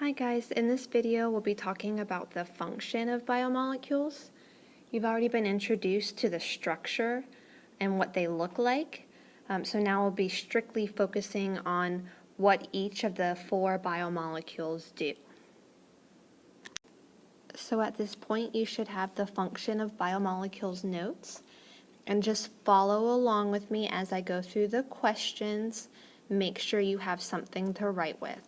Hi guys, in this video we'll be talking about the function of biomolecules. You've already been introduced to the structure and what they look like. So now we'll be strictly focusing on what each of the four biomolecules do. So at this point you should have the function of biomolecules notes, and just follow along with me as I go through the questions. Make sure you have something to write with.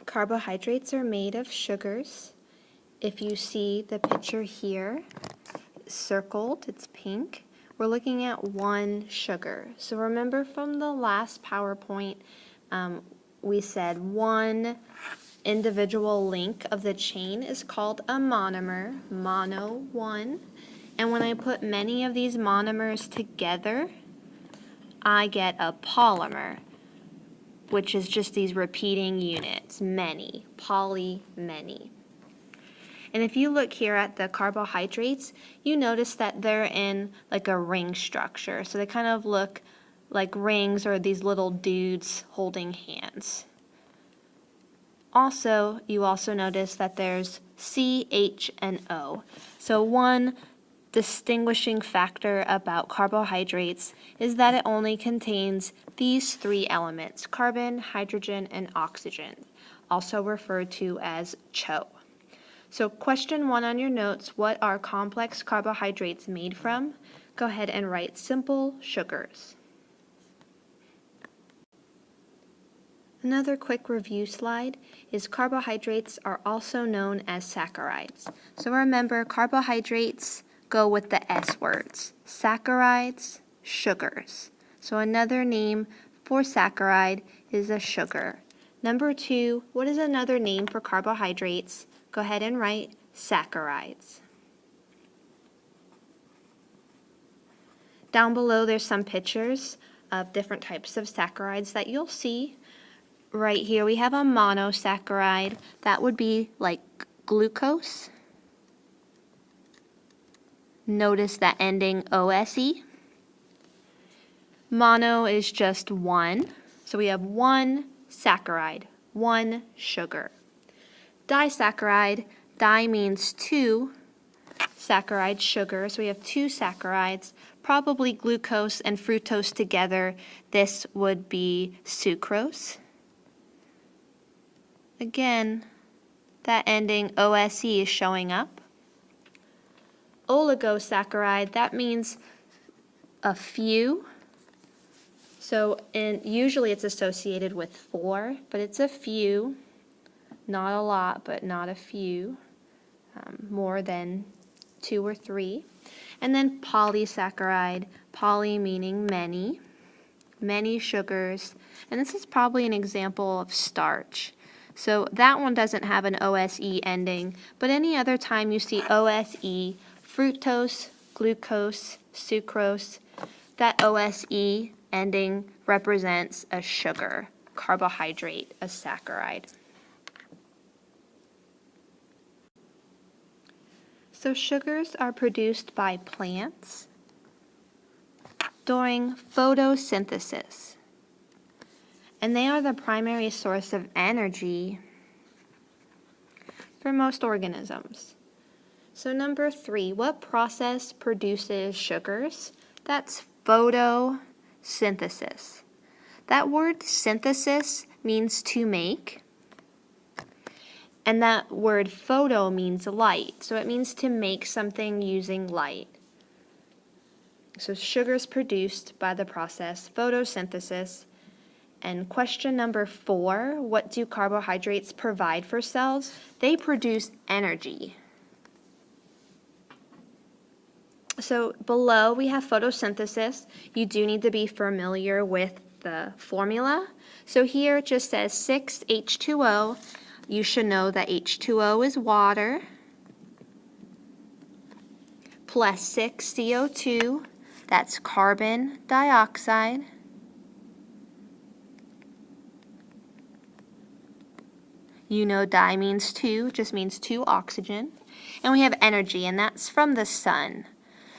Carbohydrates are made of sugars. If you see the picture here, circled, it's pink, we're looking at one sugar. So remember from the last PowerPoint, we said one individual link of the chain is called a monomer, mono one. And when I put many of these monomers together, I get a polymer, which is just these repeating units, many, poly, many. And if you look here at the carbohydrates, you notice that they're in like a ring structure. So they kind of look like rings or these little dudes holding hands. Also, you also notice that there's C, H, and O. So one distinguishing factor about carbohydrates is that it only contains these three elements, carbon, hydrogen, and oxygen, also referred to as CHO. So question 1 on your notes, what are complex carbohydrates made from? Go ahead and write simple sugars. Another quick review slide is carbohydrates are also known as saccharides. So remember, carbohydrates go with the S words, saccharides, sugars. So another name for saccharide is a sugar. Number 2, what is another name for carbohydrates? Go ahead and write saccharides. Down below there's some pictures of different types of saccharides that you'll see. Right here we have a monosaccharide. That would be like glucose. Notice that ending OSE. Mono is just one. So we have one saccharide, one sugar. Disaccharide, di means two, saccharide, sugar. So we have two saccharides, probably glucose and fructose together. This would be sucrose. Again, that ending OSE is showing up. Oligosaccharide, that means a few. So usually it's associated with 4, but it's a few. Not a lot, but not a few. More than 2 or 3. And then polysaccharide, poly meaning many, many sugars. And this is probably an example of starch. So that one doesn't have an OSE ending, but any other time you see OSE, fructose, glucose, sucrose, that OSE ending represents a sugar, carbohydrate, a saccharide. So sugars are produced by plants during photosynthesis, and they are the primary source of energy for most organisms. So number 3, what process produces sugars? That's photosynthesis. That word synthesis means to make, and that word photo means light. So it means to make something using light. So sugars produced by the process photosynthesis. And question number 4, what do carbohydrates provide for cells? They produce energy. So below we have photosynthesis. You do need to be familiar with the formula. So here it just says 6H2O. You should know that H2O is water plus 6 CO2. That's carbon dioxide. You know di means 2, just means 2 oxygen. And we have energy, and that's from the sun.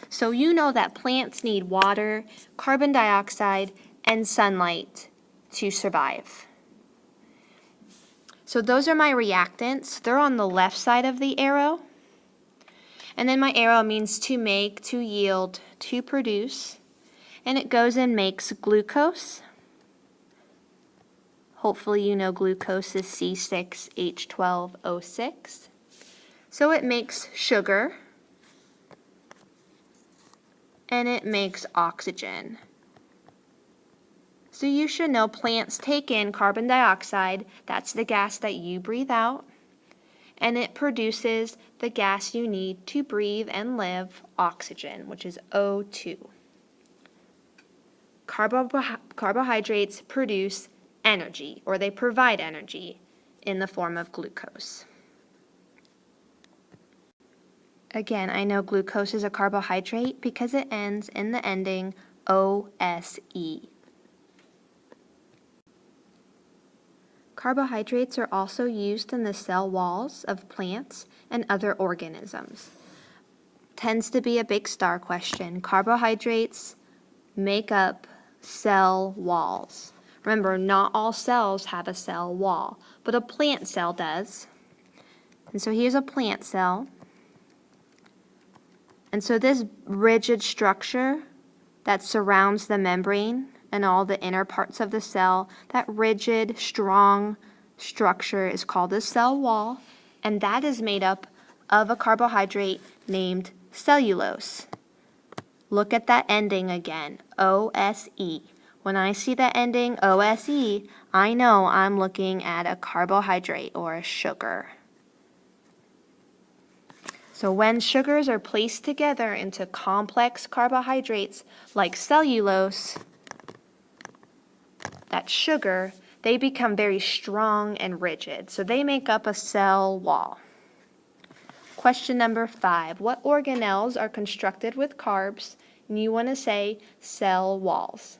So you know that plants need water, carbon dioxide, and sunlight to survive. So those are my reactants. They're on the left side of the arrow. And then my arrow means to make, to yield, to produce. And it goes and makes glucose. Hopefully you know glucose is C6H12O6. So it makes sugar. And it makes oxygen. So you should know plants take in carbon dioxide, that's the gas that you breathe out, and it produces the gas you need to breathe and live, oxygen, which is O2. Carbohydrates produce energy, or they provide energy in the form of glucose. Again, I know glucose is a carbohydrate because it ends in the ending OSE. Carbohydrates are also used in the cell walls of plants and other organisms. Tends to be a big star question. Carbohydrates make up cell walls. Remember, not all cells have a cell wall, but a plant cell does. And so here's a plant cell. And so this rigid structure that surrounds the membrane and all the inner parts of the cell, that rigid, strong structure is called a cell wall, and that is made up of a carbohydrate named cellulose. Look at that ending again, OSE. When I see that ending, OSE, I know I'm looking at a carbohydrate or a sugar. So when sugars are placed together into complex carbohydrates like cellulose, that sugar, they become very strong and rigid. So they make up a cell wall. Question number 5. What organelles are constructed with carbs? And you want to say cell walls.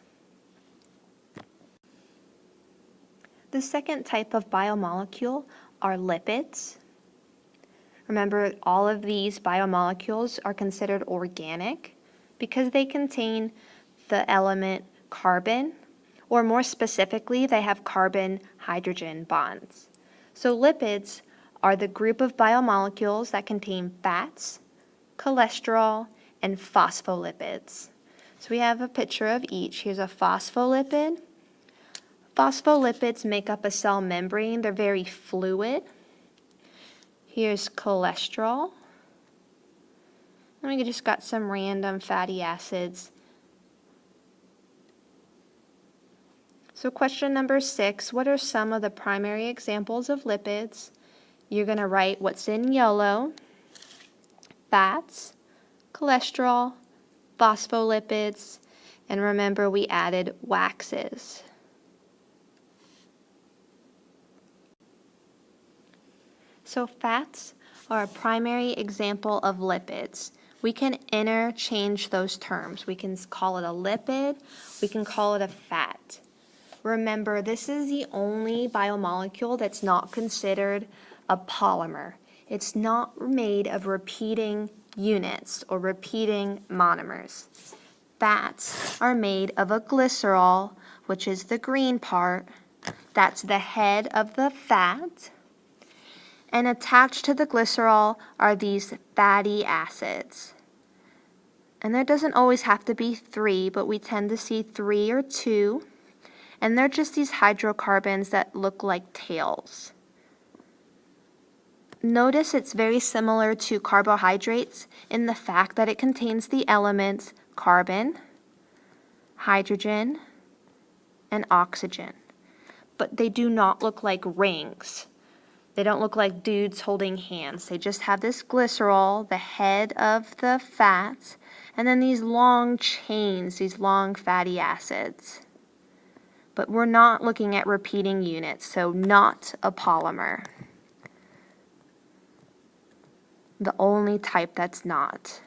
The second type of biomolecule are lipids. Remember, all of these biomolecules are considered organic because they contain the element carbon, or more specifically, they have carbon-hydrogen bonds. So lipids are the group of biomolecules that contain fats, cholesterol, and phospholipids. So we have a picture of each. Here's a phospholipid. Phospholipids make up a cell membrane. They're very fluid. Here's cholesterol. And we just got some random fatty acids. So question number 6, what are some of the primary examples of lipids? You're going to write what's in yellow: fats, cholesterol, phospholipids, and remember we added waxes. So fats are a primary example of lipids. We can interchange those terms. We can call it a lipid, we can call it a fat. Remember, this is the only biomolecule that's not considered a polymer. It's not made of repeating units or repeating monomers. Fats are made of a glycerol, which is the green part. That's the head of the fat. And attached to the glycerol are these fatty acids. And there doesn't always have to be 3, but we tend to see 3 or 2. And they're just these hydrocarbons that look like tails. Notice it's very similar to carbohydrates in the fact that it contains the elements carbon, hydrogen, and oxygen. But they do not look like rings. They don't look like dudes holding hands. They just have this glycerol, the head of the fat, and then these long chains, these long fatty acids. But we're not looking at repeating units, so not a polymer. The only type that's not.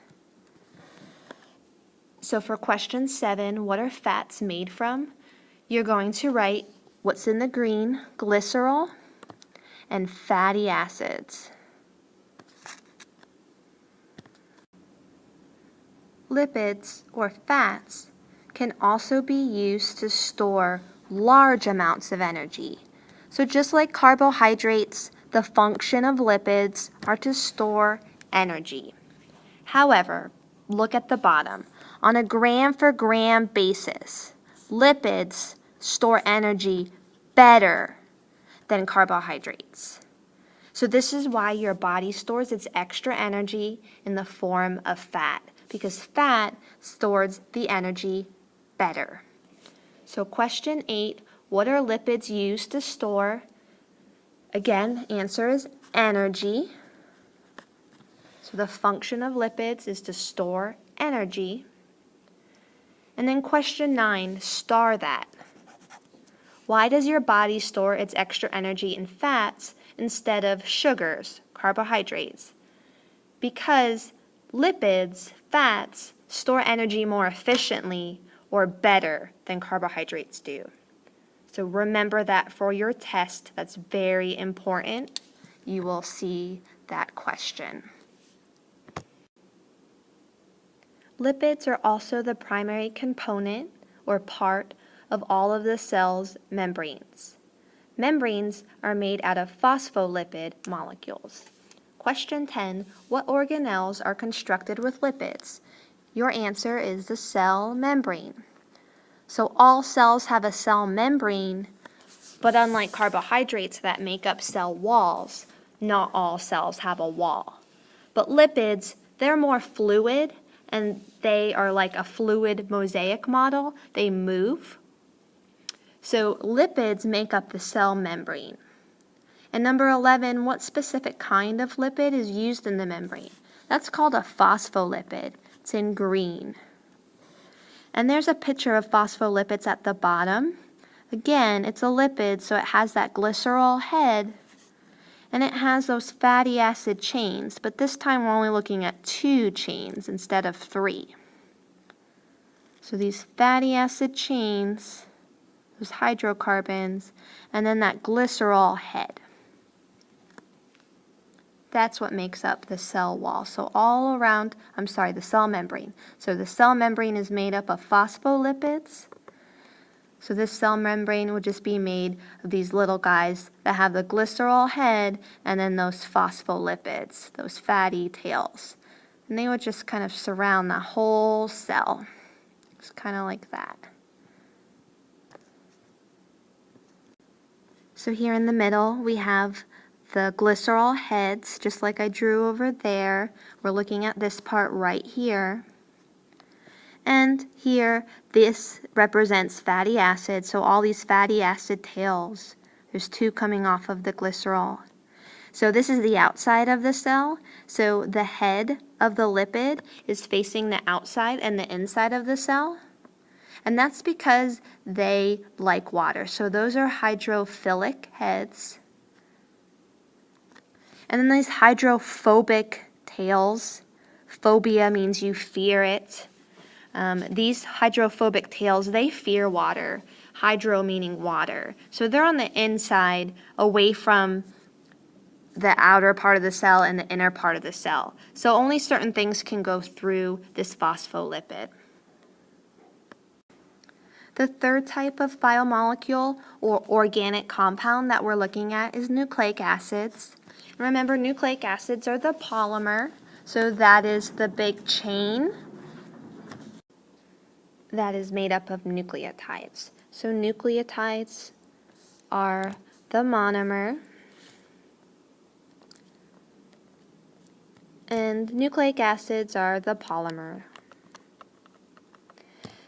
So for question 7, what are fats made from? You're going to write what's in the green, glycerol, and fatty acids. Lipids, or fats, can also be used to store large amounts of energy. So just like carbohydrates, the function of lipids are to store energy. However, look at the bottom. On a gram for gram basis, lipids store energy better than carbohydrates. So this is why your body stores its extra energy in the form of fat, because fat stores the energy better. So question 8, what are lipids used to store? Again, answer is energy. So the function of lipids is to store energy. And then question 9, star that. Why does your body store its extra energy in fats instead of sugars, carbohydrates? Because lipids, fats, store energy more efficiently or better than carbohydrates do. So remember that for your test. That's very important. You will see that question. Lipids are also the primary component or part of all of the cell's membranes. Membranes are made out of phospholipid molecules. Question 10, what organelles are constructed with lipids? Your answer is the cell membrane. So all cells have a cell membrane, but unlike carbohydrates that make up cell walls, not all cells have a wall. But lipids, they're more fluid, and they are like a fluid mosaic model. They move. So lipids make up the cell membrane. And number 11, what specific kind of lipid is used in the membrane? That's called a phospholipid. It's in green. And there's a picture of phospholipids at the bottom. Again, it's a lipid, so it has that glycerol head, and it has those fatty acid chains, but this time we're only looking at 2 chains instead of 3. So these fatty acid chains, those hydrocarbons, and then that glycerol head. That's what makes up the cell wall. So all around, the cell membrane. So the cell membrane is made up of phospholipids. So this cell membrane would just be made of these little guys that have the glycerol head and then those phospholipids, those fatty tails. And they would just kind of surround the whole cell. It's kind of like that. So here in the middle we have the glycerol heads, just like I drew over there. We're looking at this part right here. And here, this represents fatty acids, so all these fatty acid tails. There's 2 coming off of the glycerol. So this is the outside of the cell. So the head of the lipid is facing the outside and the inside of the cell. And that's because they like water. So those are hydrophilic heads. And then these hydrophobic tails. Phobia means you fear it. These hydrophobic tails, they fear water. Hydro meaning water. So they're on the inside, away from the outer part of the cell and the inner part of the cell. So only certain things can go through this phospholipid. The third type of biomolecule or organic compound that we're looking at is nucleic acids. Remember, nucleic acids are the polymer, so that is the big chain that is made up of nucleotides. So nucleotides are the monomer, and nucleic acids are the polymer.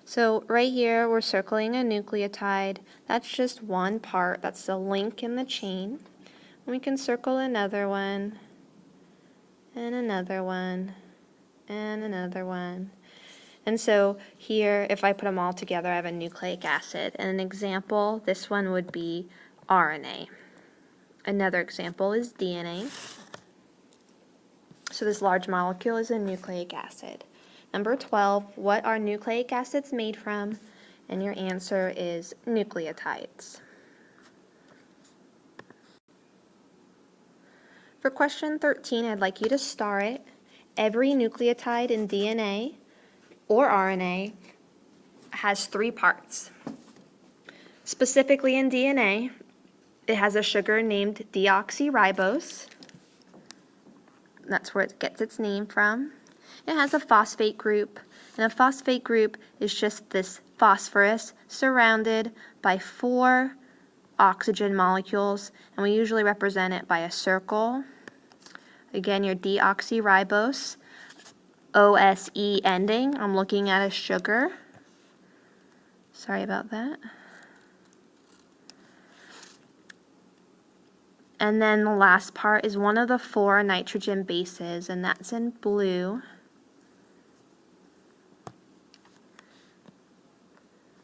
So right here we're circling a nucleotide. That's just one part. That's the link in the chain. We can circle another one, and another one, and another one. And so here, if I put them all together, I have a nucleic acid. And an example, this one would be RNA. Another example is DNA. So this large molecule is a nucleic acid. Number 12, what are nucleic acids made from? And your answer is nucleotides. For question 13, I'd like you to star it. Every nucleotide in DNA or RNA has 3 parts. Specifically in DNA, it has a sugar named deoxyribose. That's where it gets its name from. It has a phosphate group, and a phosphate group is just this phosphorus surrounded by 4 oxygen molecules, and we usually represent it by a circle. Again, your deoxyribose, OSE ending. I'm looking at a sugar. Sorry about that. And then the last part is one of the 4 nitrogen bases, and that's in blue.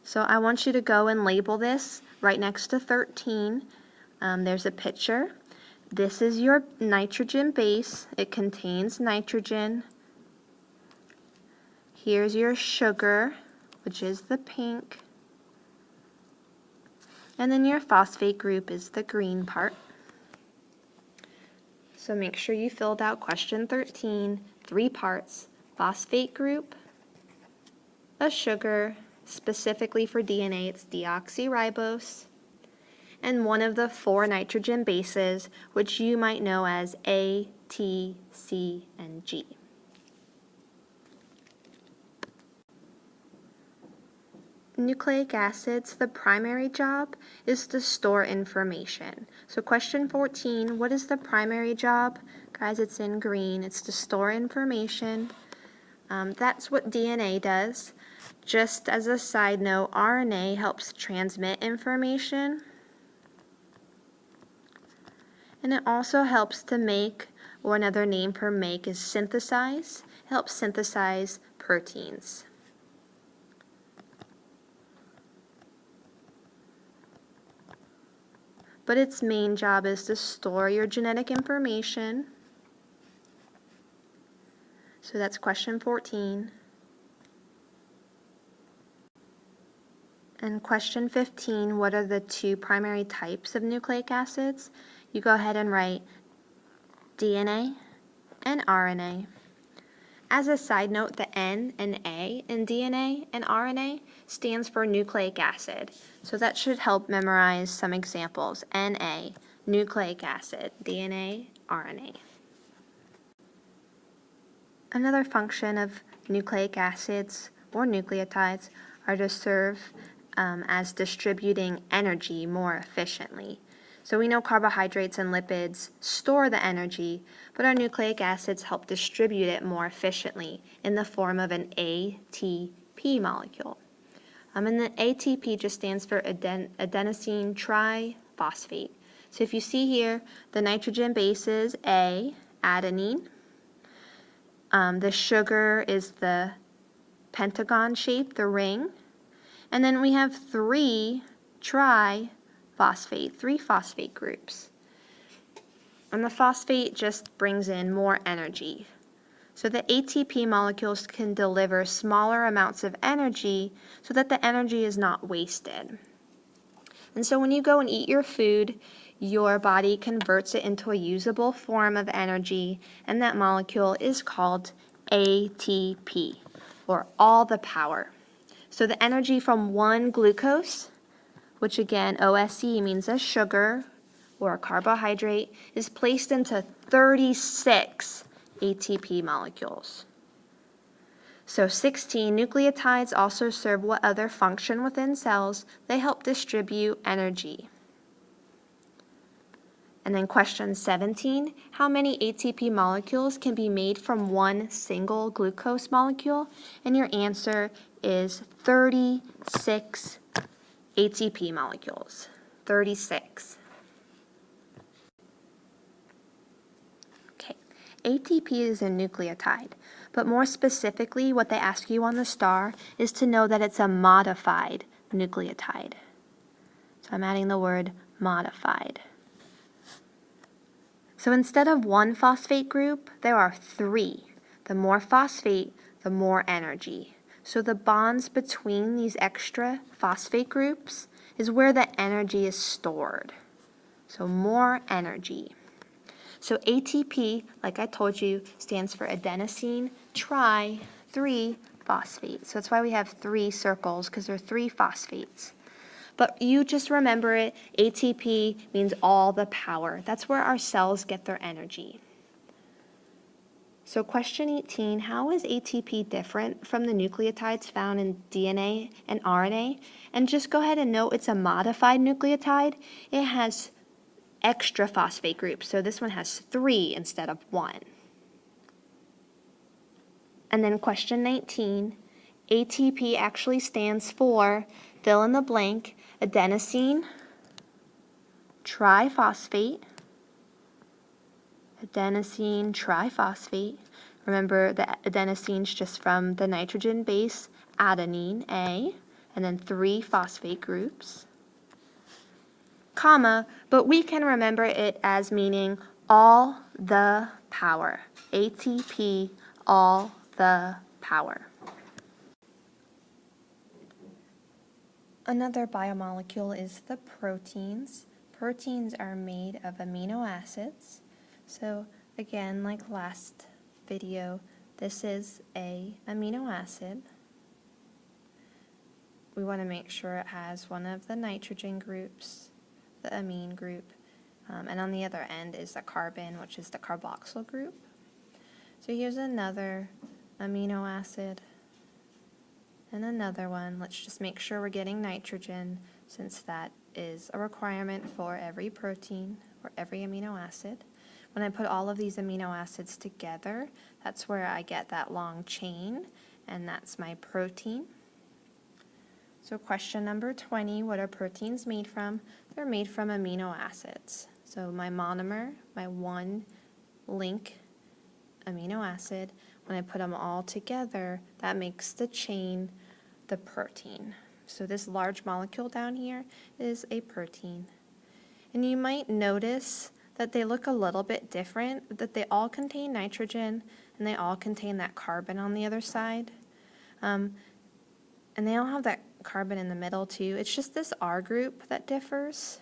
So I want you to go and label this right next to 13. There's a picture. This is your nitrogen base. It contains nitrogen. Here's your sugar, which is the pink. And then your phosphate group is the green part. So make sure you filled out question 13, 3 parts: phosphate group, a sugar, specifically for DNA it's deoxyribose, and one of the 4 nitrogen bases, which you might know as A, T, C, and G. Nucleic acids, the primary job is to store information. So question 14, what is the primary job? Guys, it's in green. It's to store information. That's what DNA does. Just as a side note, RNA helps transmit information. And it also helps to make, or another name for make is synthesize. It helps synthesize proteins. But its main job is to store your genetic information. So that's question 14. And question 15, what are the 2 primary types of nucleic acids? You go ahead and write DNA and RNA. As a side note, the N and A in DNA and RNA stands for nucleic acid. So that should help memorize some examples. Na, nucleic acid, DNA, RNA. Another function of nucleic acids or nucleotides are to serve as distributing energy more efficiently. So we know carbohydrates and lipids store the energy, but our nucleic acids help distribute it more efficiently in the form of an ATP molecule. And the ATP just stands for adenosine triphosphate. So if you see here, the nitrogen base is A, adenine. The sugar is the pentagon shape, the ring. And then we have 3 triphosphate, 3 phosphate groups. And the phosphate just brings in more energy. So the ATP molecules can deliver smaller amounts of energy so that the energy is not wasted. And so when you go and eat your food, your body converts it into a usable form of energy, and that molecule is called ATP, or all the power. So the energy from 1 glucose, which again, OSE means a sugar or a carbohydrate, is placed into 36 ATP molecules. So 16 nucleotides also serve what other function within cells? They help distribute energy. And then question 17, how many ATP molecules can be made from 1 single glucose molecule? And your answer is 36 ATP molecules. 36. Okay, ATP is a nucleotide, but more specifically what they ask you on the star is to know that it's a modified nucleotide. So I'm adding the word modified. So instead of 1 phosphate group, there are 3. The more phosphate, the more energy. So the bonds between these extra phosphate groups is where the energy is stored. So more energy. So ATP, like I told you, stands for adenosine tri-3-phosphate. So that's why we have 3 circles, because there are 3 phosphates. but you just remember it. ATP means all the power. That's where our cells get their energy. So question 18, how is ATP different from the nucleotides found in DNA and RNA? And just go ahead and note it's a modified nucleotide. It has extra phosphate groups, so this one has 3 instead of 1. And then question 19, ATP actually stands for, fill in the blank, adenosine triphosphate. Adenosine triphosphate. Remember, the adenosine's just from the nitrogen base adenine, A, and then 3 phosphate groups, comma, but we can remember it as meaning all the power. ATP, all the power. Another biomolecule is the proteins. Proteins are made of amino acids. So again, like last video, this is a amino acid. We want to make sure it has one of the nitrogen groups, the amine group, and on the other end is the carbon, which is the carboxyl group. So here's another amino acid and another one. Let's just make sure we're getting nitrogen, since that is a requirement for every protein or every amino acid. When I put all of these amino acids together, that's where I get that long chain, and that's my protein. So question number 20, what are proteins made from? They're made from amino acids. So my monomer, my one link amino acid, when I put them all together, that makes the chain the protein. So this large molecule down here is a protein. And you might notice that they look a little bit different, that they all contain nitrogen and they all contain that carbon on the other side. And they all have that carbon in the middle too. It's just this R group that differs.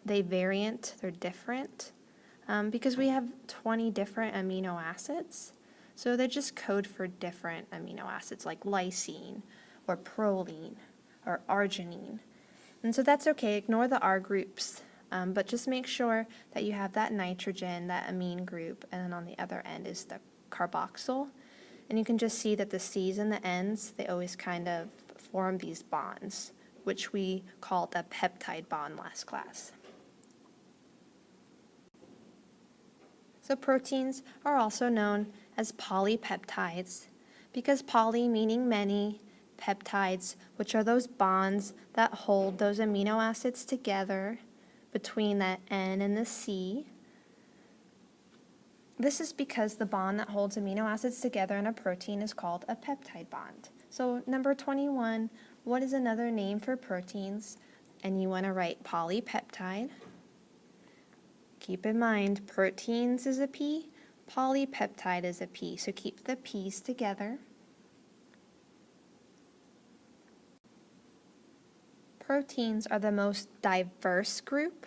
They're different because we have 20 different amino acids. So they just code for different amino acids like lysine or proline or arginine. And so that's okay, ignore the R groups, but just make sure that you have that nitrogen, that amine group, and then on the other end is the carboxyl. And you can just see that the C's and the N's, they always kind of form these bonds, which we called the peptide bond last class. So proteins are also known as polypeptides, because poly meaning many, peptides, which are those bonds that hold those amino acids together between that N and the C. This is because the bond that holds amino acids together in a protein is called a peptide bond. So number 21, what is another name for proteins? And you want to write polypeptide. Keep in mind, proteins is a P, polypeptide is a P, so keep the P's together. Proteins are the most diverse group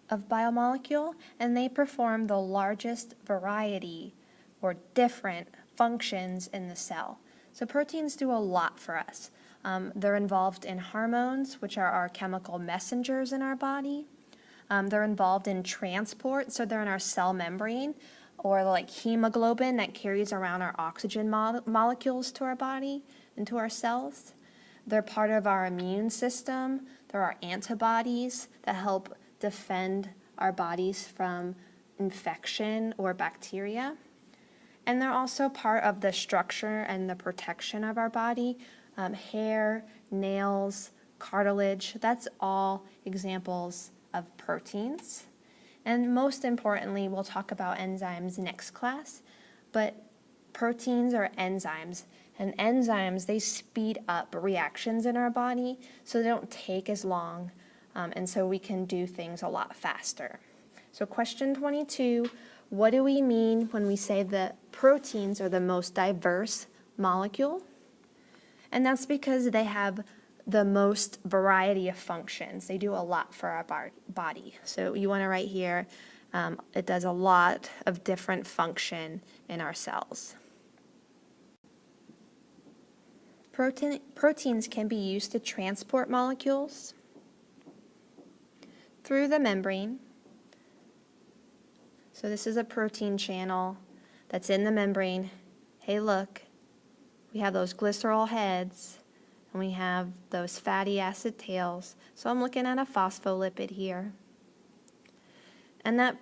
of biomolecule, and they perform the largest variety or different functions in the cell. So proteins do a lot for us. They're involved in hormones, which are our chemical messengers in our body. They're involved in transport, so they're in our cell membrane, or like hemoglobin that carries around our oxygen molecules to our body and to our cells. They're part of our immune system. There are antibodies that help defend our bodies from infection or bacteria. And they're also part of the structure and the protection of our body. Hair, nails, cartilage, that's all examples of proteins. And most importantly, we'll talk about enzymes next class, but proteins are enzymes. And enzymes, they speed up reactions in our body so they don't take as long, and so we can do things a lot faster. So question 22, what do we mean when we say that proteins are the most diverse molecule? And that's because they have the most variety of functions. They do a lot for our body. So you want to write here, it does a lot of different function in our cells. Proteins can be used to transport molecules through the membrane. So this is a protein channel that's in the membrane. Hey, look, we have those glycerol heads and we have those fatty acid tails. So I'm looking at a phospholipid here. And that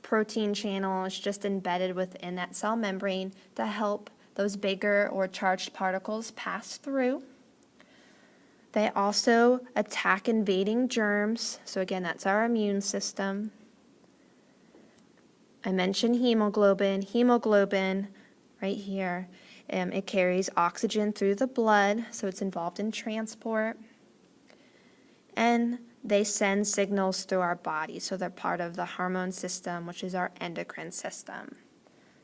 protein channel is just embedded within that cell membrane to help those bigger or charged particles pass through. They also attack invading germs. So again, that's our immune system. I mentioned hemoglobin. Hemoglobin, right here, it carries oxygen through the blood, so it's involved in transport. And they send signals through our body, so they're part of the hormone system, which is our endocrine system.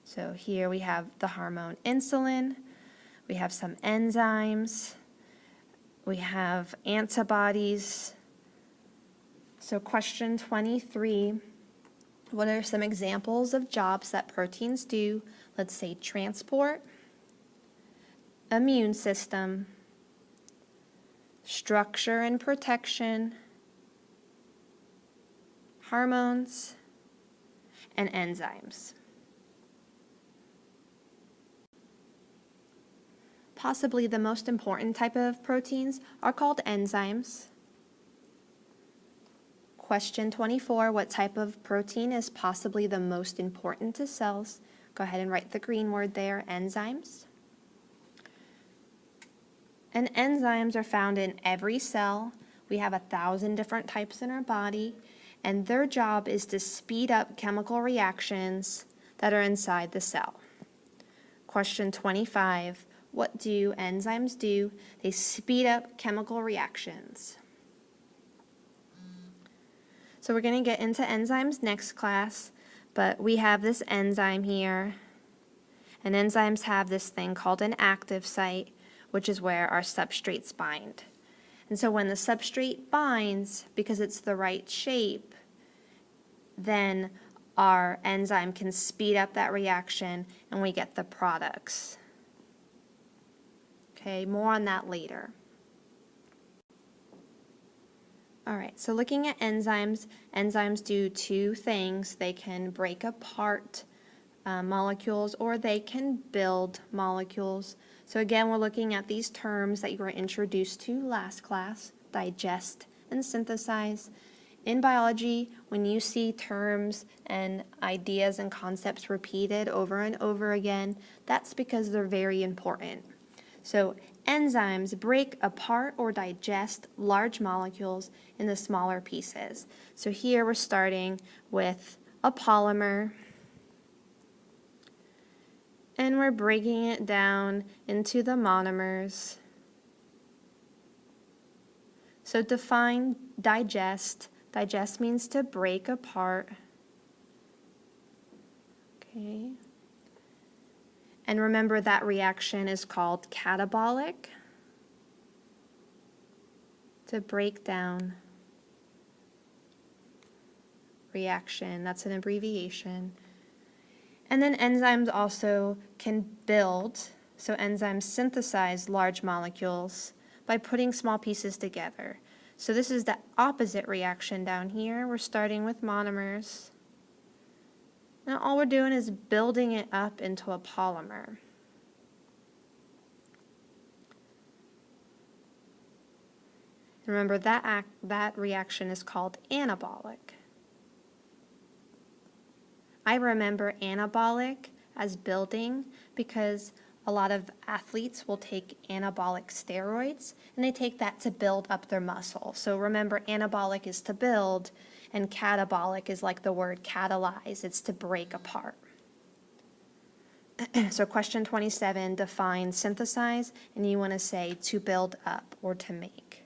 So here we have the hormone insulin, we have some enzymes, we have antibodies. So question 23, what are some examples of jobs that proteins do? Let's say transport, immune system, structure and protection, hormones, and enzymes. Possibly the most important type of proteins are called enzymes. Question 24, what type of protein is possibly the most important to cells? Go ahead and write the green word there, enzymes. And enzymes are found in every cell. We have 1,000 different types in our body, and their job is to speed up chemical reactions that are inside the cell. Question 25, what do enzymes do? They speed up chemical reactions. So we're going to get into enzymes next class, but we have this enzyme here, and enzymes have this thing called an active site, which is where our substrates bind. And so when the substrate binds, because it's the right shape, then our enzyme can speed up that reaction and we get the products. Okay, more on that later. All right, so looking at enzymes, enzymes do two things. They can break apart molecules, or they can build molecules. So again, we're looking at these terms that you were introduced to last class, digest and synthesize. In biology, when you see terms and ideas and concepts repeated over and over again, that's because they're very important. So enzymes break apart or digest large molecules into smaller pieces. So here we're starting with a polymer, and we're breaking it down into the monomers. So define digest. Digest means to break apart. Okay. And remember that reaction is called catabolic. To break down. Reaction, that's an abbreviation. And then enzymes also can build, so enzymes synthesize large molecules by putting small pieces together. So this is the opposite reaction down here. We're starting with monomers. Now all we're doing is building it up into a polymer. Remember that reaction is called anabolic. I remember anabolic as building because a lot of athletes will take anabolic steroids and they take that to build up their muscle. So remember, anabolic is to build and catabolic is like the word catalyze, it's to break apart. So question 27, define synthesize, and you want to say to build up or to make.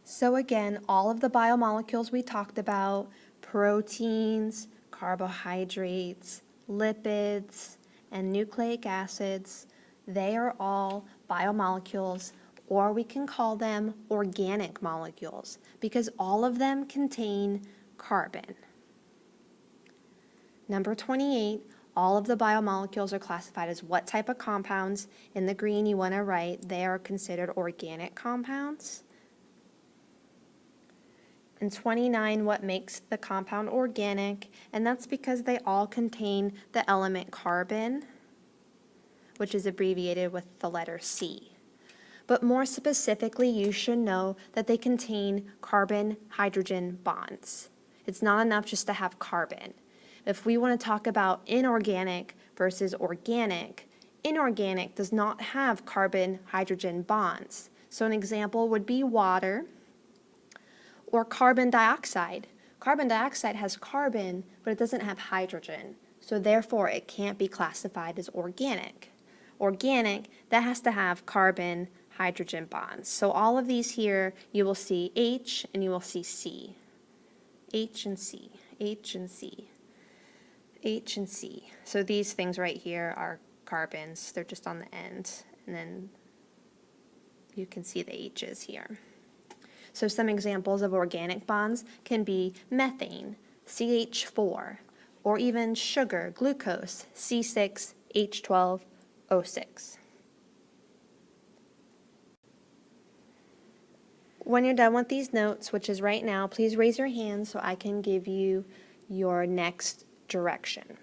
So again, all of the biomolecules we talked about, proteins, carbohydrates, lipids, and nucleic acids, they are all biomolecules, or we can call them organic molecules, because all of them contain carbon. Number 28, all of the biomolecules are classified as what type of compounds. In the green you want to write they are considered organic compounds. And 29, what makes the compound organic, and that's because they all contain the element carbon, which is abbreviated with the letter C. But more specifically, you should know that they contain carbon-hydrogen bonds. It's not enough just to have carbon. If we want to talk about inorganic versus organic, inorganic does not have carbon-hydrogen bonds. So an example would be water or carbon dioxide. Carbon dioxide has carbon, but it doesn't have hydrogen. So therefore, it can't be classified as organic. Organic, that has to have carbon, hydrogen bonds. So all of these here, you will see H and you will see C. H and C, H and C, H and C. So these things right here are carbons. They're just on the end. And then you can see the H's here. So some examples of organic bonds can be methane, CH4, or even sugar, glucose, C6H12O6. When you're done with these notes, which is right now, please raise your hand so I can give you your next direction.